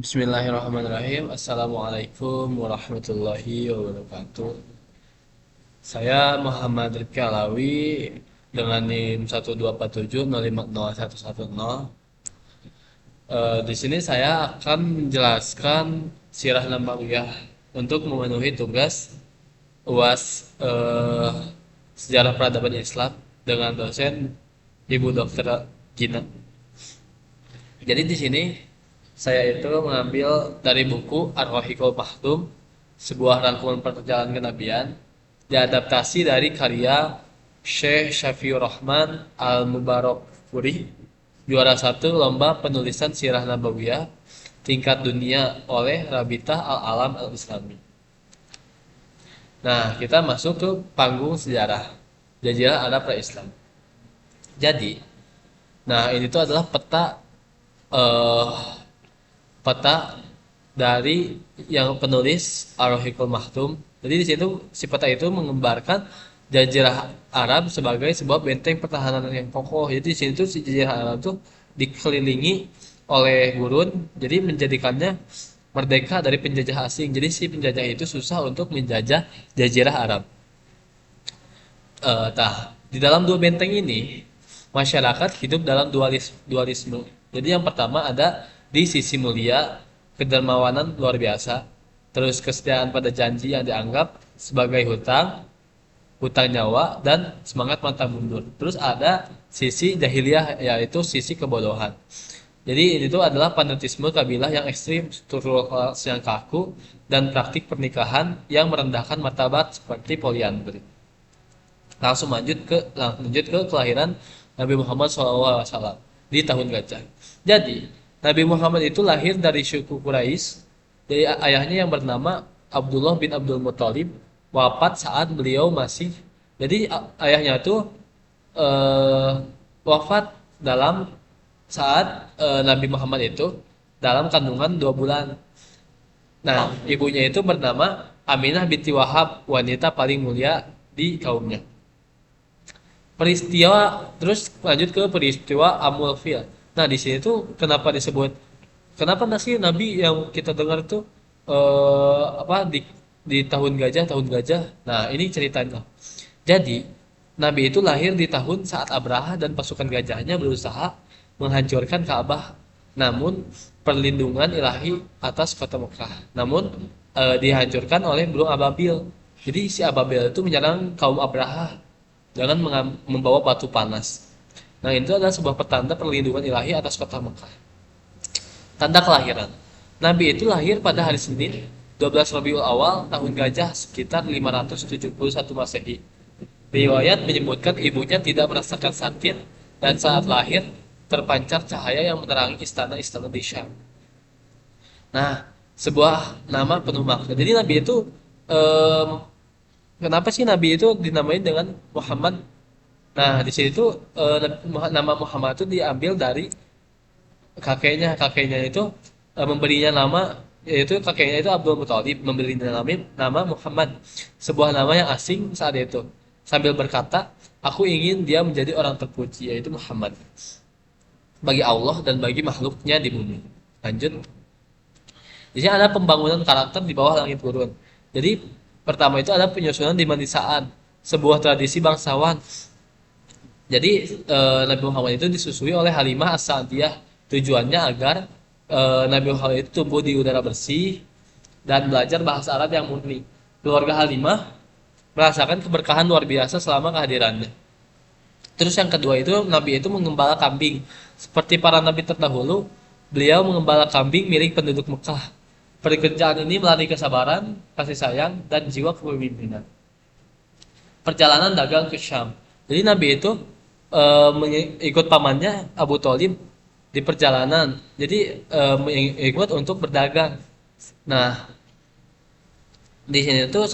Bismillahirrahmanirrahim. Assalamualaikum warahmatullahi wabarakatuh. Saya Muhammad Rifki Alawi dengan NIM 12470501110. Di sini saya akan menjelaskan sirah nabawiyah untuk memenuhi tugas UAS Sejarah Peradaban Islam dengan dosen Ibu Dr. Gina. Jadi di sini saya itu mengambil dari buku Ar-Rahiqul Maktum, sebuah rangkuman perjalanan kenabian, diadaptasi dari karya Syekh Syafiur Rahman Al-Mubarakfuri, juara satu lomba penulisan sirah nabawiyah tingkat dunia oleh Rabitah Al-Alam Al-Islami. Nah, kita masuk ke panggung sejarah Jazirah Arab pra-Islam. Jadi, nah ini tuh adalah eh, peta dari yang penulis Ar-Rahiqul Maktum. Jadi di situ si peta itu menggambarkan Jazirah Arab sebagai sebuah benteng pertahanan yang kokoh. Jadi di sini tuh si Jazirah Arab tuh dikelilingi oleh gurun, jadi menjadikannya merdeka dari penjajah asing. Jadi si penjajah itu susah untuk menjajah Jazirah Arab. Di dalam dua benteng ini masyarakat hidup dalam dualisme. Jadi yang pertama ada di sisi mulia, kedermawanan luar biasa, terus kesetiaan pada janji yang dianggap sebagai hutang, hutang nyawa, dan semangat mantap mundur. Terus ada sisi jahiliyah, yaitu sisi kebodohan. Jadi ini tuh adalah fanatisme kabilah yang ekstrim, struktural kelas yang kaku, dan praktik pernikahan yang merendahkan martabat seperti poliandri. Lanjut ke kelahiran Nabi Muhammad SAW di tahun gajah. Jadi Nabi Muhammad itu lahir dari suku Quraisy. Jadi ayahnya yang bernama Abdullah bin Abdul Muthalib wafat saat beliau masih. Jadi ayahnya itu eh, wafat dalam saat Nabi Muhammad itu dalam kandungan 2 bulan. Nah, ibunya itu bernama Aminah binti Wahab, wanita paling mulia di kaumnya. Peristiwa terus lanjut ke peristiwa Amul Fil. Nah, di sini tuh kenapa sih Nabi yang kita dengar tuh apa di tahun gajah. Nah, ini ceritanya. Jadi, Nabi itu lahir di tahun saat Abraha dan pasukan gajahnya berusaha menghancurkan Ka'bah. Namun, perlindungan ilahi atas kota Mekah. Namun, dihancurkan oleh burung ababil. Jadi, si ababil itu menyerang kaum Abraha dengan membawa batu panas. Nah, itu adalah sebuah petanda perlindungan ilahi atas kota Mekah. Tanda kelahiran. Nabi itu lahir pada hari Senin, 12 Rabiul Awal, tahun gajah sekitar 571 Masehi. Riwayat menyebutkan ibunya tidak merasakan sakit dan saat lahir terpancar cahaya yang menerangi istana-istana di Syam. Nah, sebuah nama penuh makna. Jadi Nabi itu em, kenapa sih Nabi itu dinamai dengan Muhammad? Nah, di sini tuh nama Muhammad itu diambil dari kakeknya. Kakeknya itu memberinya nama, yaitu kakeknya itu Abdul Muthalib memberinya nama Muhammad, sebuah nama yang asing saat itu. Sambil berkata, aku ingin dia menjadi orang terpuji, yaitu Muhammad, bagi Allah dan bagi makhluknya di bumi. Lanjut. Di sini ada pembangunan karakter di bawah langit gurun. Jadi pertama itu ada penyusunan di Manisaan, sebuah tradisi bangsawan. Jadi Nabi Muhammad itu disusui oleh Halimah As-Sa'diyah. Tujuannya agar Nabi Muhammad itu tumbuh di udara bersih dan belajar bahasa Arab yang murni. Keluarga Halimah merasakan keberkahan luar biasa selama kehadirannya. Terus yang kedua itu Nabi itu mengembala kambing. Seperti para nabi terdahulu, beliau mengembala kambing milik penduduk Mekah. Pekerjaan ini melalui kesabaran, kasih sayang, dan jiwa kepemimpinan. Perjalanan dagang ke Syam. Jadi Nabi itu ikut pamannya Abu Thalib di perjalanan. Jadi ikut untuk berdagang. Nah, di sini tuh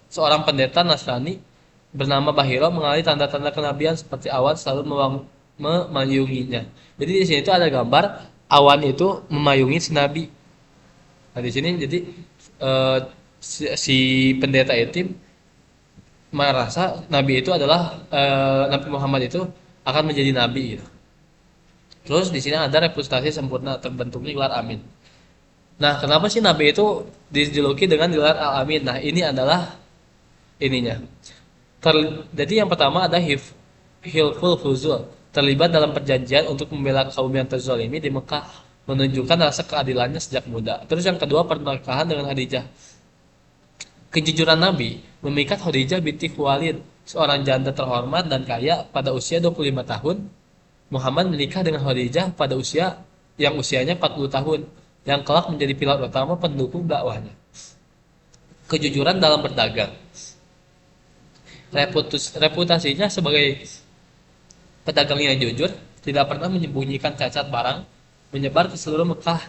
seorang pendeta Nasrani bernama Bahiro mengalami tanda-tanda kenabian seperti awan selalu memayunginya. Jadi di sini tuh ada gambar awan itu memayungi si Nabi. Nah, di sini jadi eh, si pendeta itu merasa Nabi itu adalah Nabi Muhammad itu akan menjadi Nabi gitu. Terus di sini ada representasi sempurna terbentuknya gelar Amin. Nah, kenapa sih Nabi itu dijuluki dengan gelar Al-Amin? Nah, ini adalah ininya. Jadi yang pertama ada Hilful Fuzul, terlibat dalam perjanjian untuk membela kaum yang terzalimi di Mekah, menunjukkan rasa keadilannya sejak muda. Terus yang kedua pernikahan dengan Khadijah. Kejujuran Nabi memikat Khadijah binti Khuwailid, seorang janda terhormat dan kaya pada usia 25 tahun. Muhammad menikah dengan Khadijah pada usianya 40 tahun, yang kelak menjadi pilar utama pendukung dakwahnya. Kejujuran dalam berdagang. Reputasinya sebagai pedagang yang jujur, tidak pernah menyembunyikan cacat barang, menyebar ke seluruh Mekah,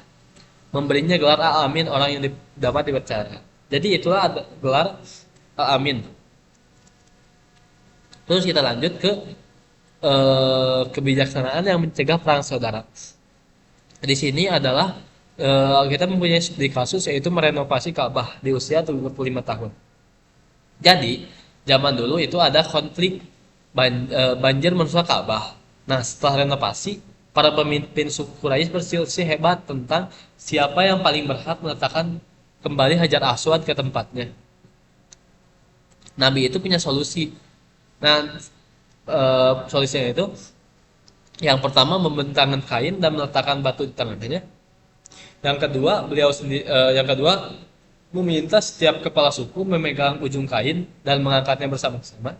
memberinya gelar Al-Amin, orang yang dapat dipercaya. Jadi itulah gelar Al-Amin. Terus kita lanjut ke kebijaksanaan yang mencegah perang saudara. Di sini adalah kita mempunyai studi kasus yaitu merenovasi Ka'bah di usia 75 tahun. Jadi, zaman dulu itu ada konflik banjir merusak Ka'bah. Nah, setelah renovasi, para pemimpin suku Quraisy berselisih hebat tentang siapa yang paling berhak meletakkan kembali Hajar Aswad ke tempatnya. Nabi itu punya solusi. Nah, solusinya itu yang pertama membentangkan kain dan meletakkan batu di tengahnya. Yang kedua meminta setiap kepala suku memegang ujung kain dan mengangkatnya bersama-sama.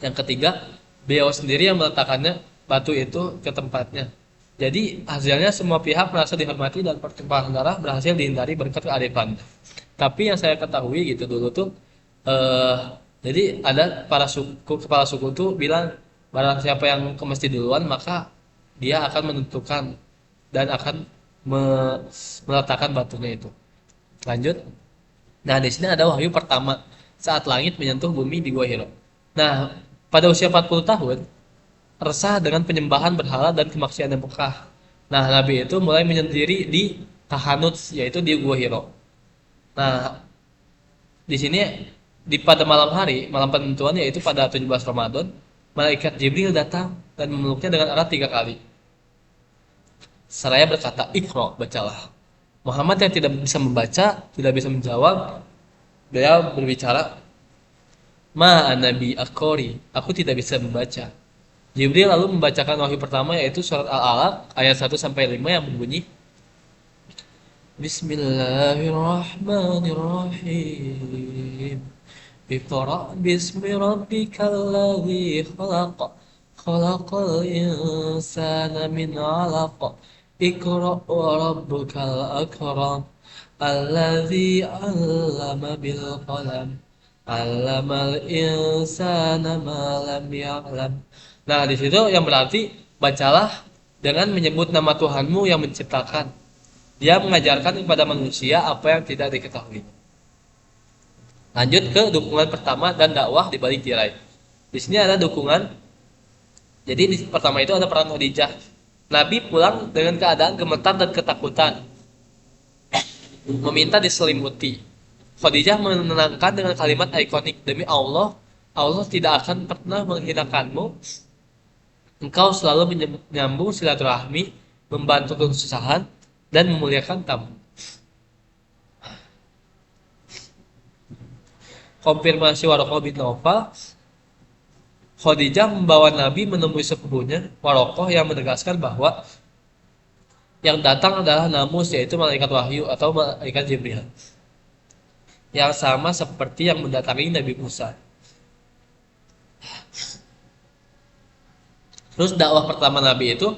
Yang ketiga, beliau sendiri yang meletakkannya batu itu ke tempatnya. Jadi hasilnya semua pihak merasa dihormati dan pertumpahan darah berhasil dihindari berkat kearifan. Tapi yang saya ketahui gitu dulu tuh, eh, jadi ada para kepala suku tuh bilang barang siapa yang ke masjid duluan maka dia akan menentukan dan akan meletakkan batunya itu. Lanjut. Nah, di sini ada wahyu pertama saat langit menyentuh bumi di Gua Hiro. Nah, pada usia 40 tahun, resah dengan penyembahan berhala dan kemaksiatan Mekah. Nah, Nabi itu mulai menyendiri di Tahanut, yaitu di Gua Hiro. Nah, di sini pada malam hari, malam penentuan yaitu pada 17 Ramadan, malaikat Jibril datang dan memeluknya dengan erat 3 kali. Seraya berkata, "Iqra, bacalah." Muhammad yang tidak bisa membaca, tidak bisa menjawab, beliau berbicara, "Ma anabi akori, aku tidak bisa membaca." Jibril lalu membacakan wahyu pertama yaitu surat Al-Alaq ayat 1 sampai 5 yang berbunyi, Bismillahirrahmanirrahim. Iqra bismi rabbikal ladzi khalaq. Khalaqal insana min 'alaq. Iqra wa rabbukal akram. Alladzi 'allama bil qalam. 'Allamal insana ma lam ya'lam. Nah, di situ yang berarti bacalah dengan menyebut nama Tuhanmu yang menciptakan. Dia mengajarkan kepada manusia apa yang tidak diketahui. Lanjut ke dukungan pertama dan dakwah di balik tirai. Di sini ada dukungan. Jadi di pertama itu ada peran Khadijah. Nabi pulang dengan keadaan gemetar dan ketakutan, meminta diselimuti. Khadijah menenangkan dengan kalimat ikonik, "Demi Allah, Allah tidak akan pernah menghinakanmu. Engkau selalu menyambung silaturahmi, membantu kesusahan, dan memuliakan tamu." Konfirmasi Warokoh bin Naufal, Khadijah membawa Nabi menemui sepupunya Warokoh yang menegaskan bahwa yang datang adalah Namus, yaitu malaikat wahyu atau malaikat Jibril, yang sama seperti yang mendatangi Nabi Musa. Terus dakwah pertama Nabi itu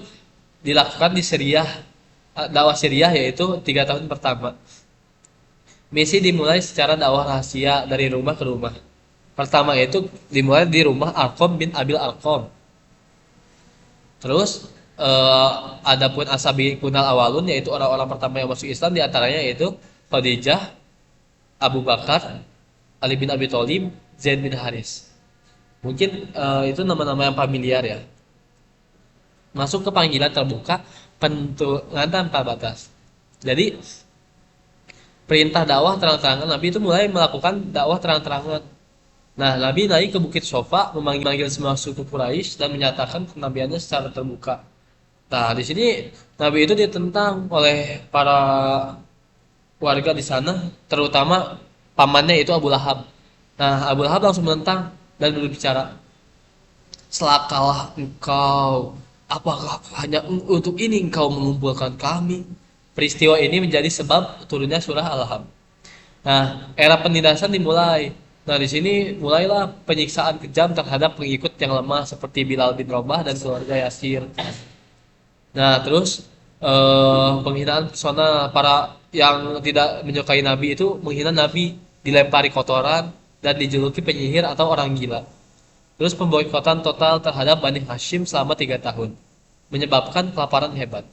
dilakukan di Syriah, dakwah Syriah yaitu 3 tahun pertama. Misi dimulai secara dakwah rahasia dari rumah ke rumah. Pertama itu dimulai di rumah Arqam bin Abil Arqam. Terus adapun Asabi Kunal Awalun yaitu orang-orang pertama yang masuk Islam, diantaranya yaitu Khadijah, Abu Bakar, Ali bin Abi Thalib, Zaid bin Haris. Mungkin itu nama-nama yang familiar ya. Masuk ke panggilan terbuka, penentuan tanpa batas. Jadi perintah dakwah terang-terangan, Nabi itu mulai melakukan dakwah terang-terangan. Nah, Nabi naik ke Bukit Sofa, memanggil semua suku Quraisy dan menyatakan kenabiannya secara terbuka. Nah, di sini Nabi itu ditentang oleh para warga di sana, terutama pamannya itu Abu Lahab. Nah, Abu Lahab langsung menentang dan berbicara, "Celakalah engkau. Apakah hanya untuk ini engkau mengumpulkan kami?" Peristiwa ini menjadi sebab turunnya surah Al-Lahab. Nah, era penindasan dimulai. Nah, di sini mulailah penyiksaan kejam terhadap pengikut yang lemah seperti Bilal bin Rabah dan keluarga Yasir. Nah, terus penghinaan pesona para yang tidak menyukai Nabi itu menghina Nabi, dilempari kotoran dan dijuluki penyihir atau orang gila. Terus pemboikotan total terhadap Bani Hashim selama 3 tahun, menyebabkan kelaparan hebat.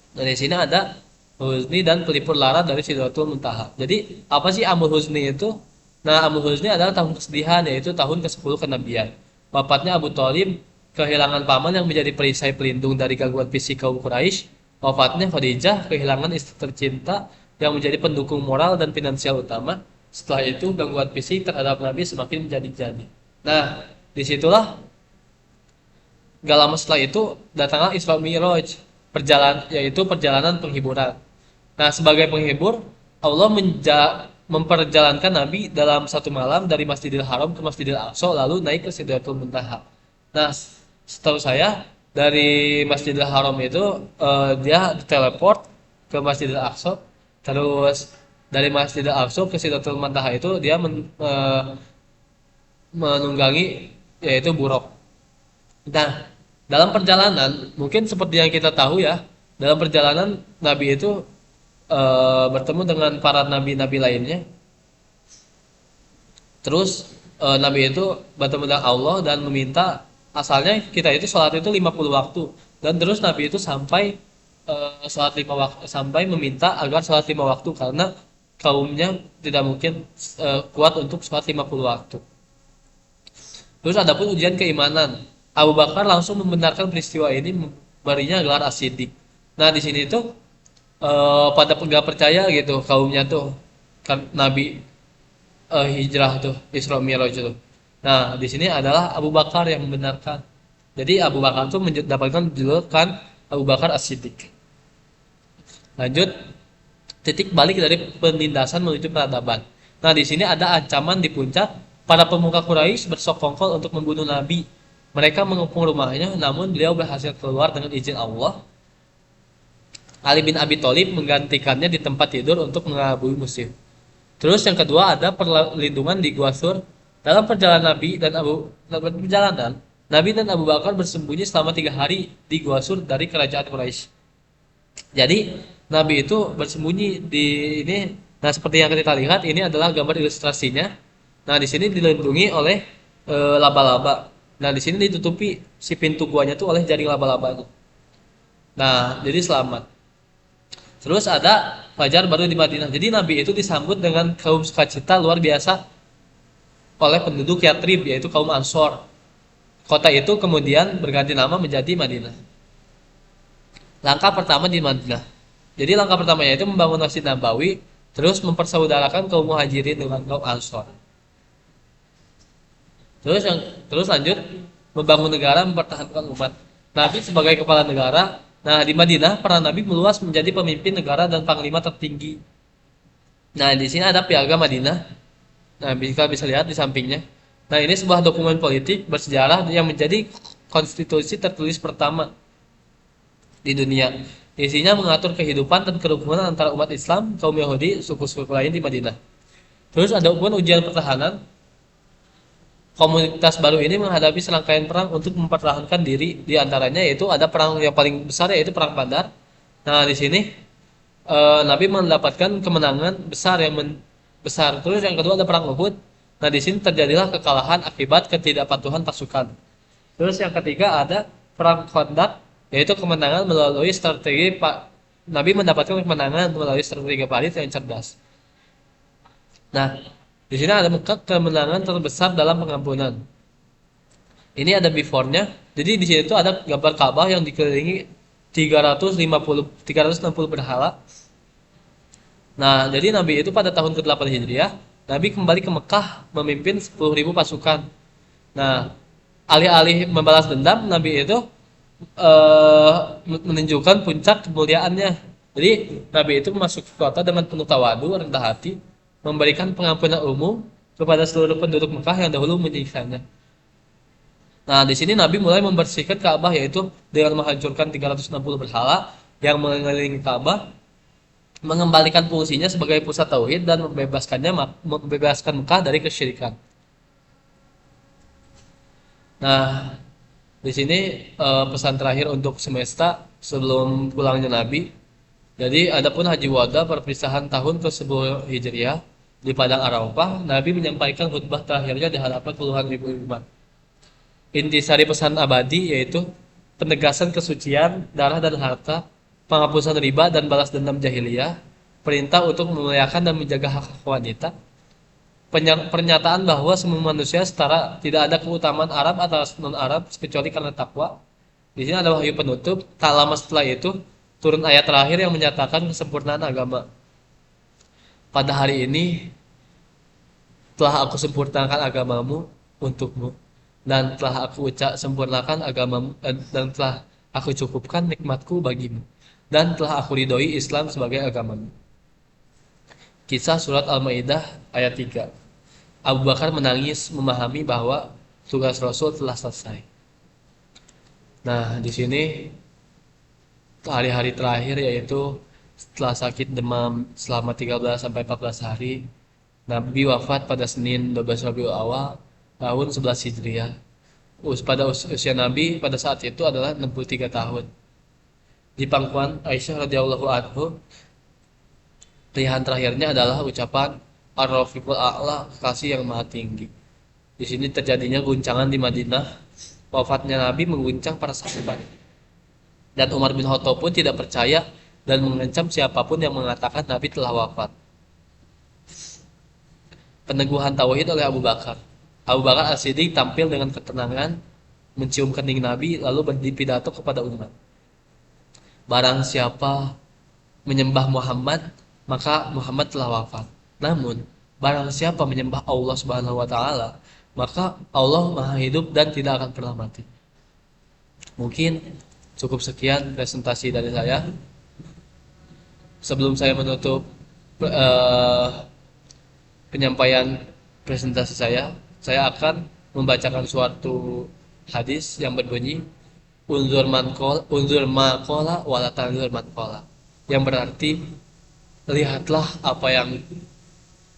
Nah, di sini ada Huzni dan pelipur lara dari Sidratul Muntaha. Jadi, apa sih Amul Huzni itu? Nah, Amul Huzni adalah tahun kesedihan, yaitu tahun ke-10 kenabian. Wafatnya Abu Thalib, kehilangan paman yang menjadi perisai pelindung dari gangguan fisik kaum Quraisy. Wafatnya Khadijah, kehilangan istri tercinta yang menjadi pendukung moral dan finansial utama. Setelah itu, gangguan fisik terhadap Nabi semakin menjadi-jadi. Nah, disitulah gak lama setelah itu datanglah Isra Mi'raj, yaitu perjalanan penghiburan. Nah, sebagai penghibur, Allah memperjalankan Nabi dalam satu malam dari Masjidil Haram ke Masjidil Aqsa lalu naik ke Sidratul Muntaha. Nah, setahu saya dari Masjidil Haram itu dia teleport ke Masjidil Aqsa, terus dari Masjidil Aqsa ke Sidratul Muntaha itu dia menunggangi yaitu buruk. Nah, dalam perjalanan, mungkin seperti yang kita tahu ya, dalam perjalanan Nabi itu bertemu dengan para nabi-nabi lainnya. Terus Nabi itu bertemu dengan Allah dan meminta, asalnya kita itu sholat itu 50 waktu. Dan terus Nabi itu sampai sholat 5 waktu, sampai meminta agar sholat 5 waktu karena kaumnya tidak mungkin kuat untuk sholat 50 waktu. Terus adapun ujian keimanan, Abu Bakar langsung membenarkan peristiwa ini, memberinya gelar As-Siddiq. Nah, di sini tuh pada nggak percaya gitu kaumnya tuh kan Nabi hijrah tuh Isra Mi'raj itu. Nah, di sini adalah Abu Bakar yang membenarkan. Jadi Abu Bakar tuh mendapatkan julukan Abu Bakar As-Siddiq. Lanjut, titik balik dari penindasan menuju peradaban. Nah, di sini ada ancaman di puncak. Para pemuka Quraisy bersekongkol untuk membunuh Nabi. Mereka mengepung rumahnya, namun beliau berhasil keluar dengan izin Allah. Ali bin Abi Thalib menggantikannya di tempat tidur untuk mengelabui musuh. Terus yang kedua ada perlindungan di Gua Sur. Dalam perjalanan Nabi dan Abu Bakar bersembunyi selama 3 hari di Gua Sur dari kerajaan Quraisy. Jadi Nabi itu bersembunyi di ini. Nah, seperti yang kita lihat ini adalah gambar ilustrasinya. Nah, di sini dilindungi oleh laba-laba. Nah, di sini ditutupi si pintu guanya tuh oleh jaring laba-labanya. Nah, jadi selamat. Terus ada Fajar baru di Madinah. Jadi Nabi itu disambut dengan kaum sukacita luar biasa oleh penduduk Yatrib, yaitu kaum Ansor. Kota itu kemudian berganti nama menjadi Madinah. Langkah pertama di Madinah. Jadi langkah pertamanya itu membangun Masjid Nabawi, terus mempersaudarakan kaum Muhajirin dengan kaum Ansor. Terus lanjut membangun negara, mempertahankan umat. Nabi sebagai kepala negara. Nah, di Madinah peran Nabi meluas menjadi pemimpin negara dan panglima tertinggi. Nah, di sini ada Piagam Madinah. Nah, bisa lihat di sampingnya. Nah, ini sebuah dokumen politik bersejarah yang menjadi konstitusi tertulis pertama di dunia. Isinya mengatur kehidupan dan kerukunan antara umat Islam, kaum Yahudi, suku-suku lain di Madinah. Terus ada pun ujian pertahanan. Komunitas baru ini menghadapi serangkaian perang untuk mempertahankan diri. Di antaranya yaitu ada perang yang paling besar yaitu perang Badar. Nah, di sini Nabi mendapatkan kemenangan besar besar. Terus yang kedua ada perang Uhud. Nah, di sini terjadilah kekalahan akibat ketidakpatuhan pasukan. Terus yang ketiga ada perang Khandaq, yaitu kemenangan melalui strategi Nabi mendapatkan kemenangan melalui strategi parit yang cerdas. Nah, di sini ada kemenangan terbesar dalam pengampunan. Ini ada before-nya. Jadi di sini tuh ada gambar Ka'bah yang dikelilingi 360 berhala. Nah, jadi Nabi itu pada tahun ke-8 Hijriah, Nabi kembali ke Mekah memimpin 10.000 pasukan. Nah, alih-alih membalas dendam, Nabi itu menunjukkan puncak kemuliaannya, Jadi Nabi itu masuk ke kota dengan penuh tawadu, rendah hati, memberikan pengampunan umum kepada seluruh penduduk Mekah yang dahulu menyiksanya. Nah, di sini Nabi mulai membersihkan Ka'bah yaitu dengan menghancurkan 360 berhala yang mengelilingi Ka'bah, mengembalikan fungsinya sebagai pusat tauhid dan membebaskan Mekah dari kesyirikan. Nah, di sini pesan terakhir untuk semesta sebelum pulangnya Nabi. Jadi, adapun Haji Wada perpisahan tahun ke-10 Hijriah di Padang Arafah, Nabi menyampaikan khutbah terakhirnya di hadapan puluhan ribu umat. Intisari pesan abadi yaitu penegasan kesucian darah dan harta, penghapusan riba dan balas dendam jahiliyah, perintah untuk memuliakan dan menjaga hak wanita, pernyataan bahwa semua manusia setara, tidak ada keutamaan Arab atau non-Arab kecuali karena takwa. Di sini ada wahyu penutup. Tak lama setelah itu turun ayat terakhir yang menyatakan kesempurnaan agama. Pada hari ini telah aku sempurnakan agamamu untukmu, dan telah aku sempurnakan agamamu, dan telah aku cukupkan nikmatku bagimu, dan telah aku ridhoi Islam sebagai agamamu. Kisah surat Al-Maidah ayat 3. Abu Bakar menangis memahami bahwa tugas Rasul telah selesai. Nah, di sini hari-hari terakhir yaitu setelah sakit demam selama 13 sampai 14 hari, Nabi wafat pada Senin 12 Rabiul Awal tahun 11 Hijriah. Pada usia Nabi pada saat itu adalah 63 tahun. Di pangkuan Aisyah radhiyallahu anhu, pilihan terakhirnya adalah ucapan Ar-Rafiqul A'la, kekasih yang maha tinggi. Di sini terjadinya guncangan di Madinah. Wafatnya Nabi mengguncang para sahabat. Dan Umar bin Khattab pun tidak percaya dan mengancam siapapun yang mengatakan Nabi telah wafat. Peneguhan tauhid oleh Abu Bakar. Abu Bakar As-Siddiq tampil dengan ketenangan, mencium kening Nabi lalu berpidato kepada umat. Barang siapa menyembah Muhammad, maka Muhammad telah wafat. Namun, barang siapa menyembah Allah Subhanahu wa taala, maka Allah Maha hidup dan tidak akan pernah mati. Mungkin cukup sekian presentasi dari saya. Sebelum saya menutup penyampaian presentasi saya akan membacakan suatu hadis yang berbunyi unzur ma qala wala tanzur man qala, yang berarti lihatlah apa yang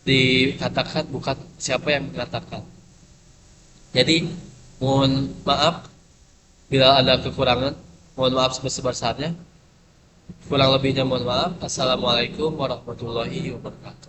dikatakan, bukan siapa yang mengatakan. Jadi mohon maaf bila ada kekurangan, mohon maaf sebesar-besarnya. Kurang lebihnya mohon maaf. Assalamualaikum warahmatullahi wabarakatuh.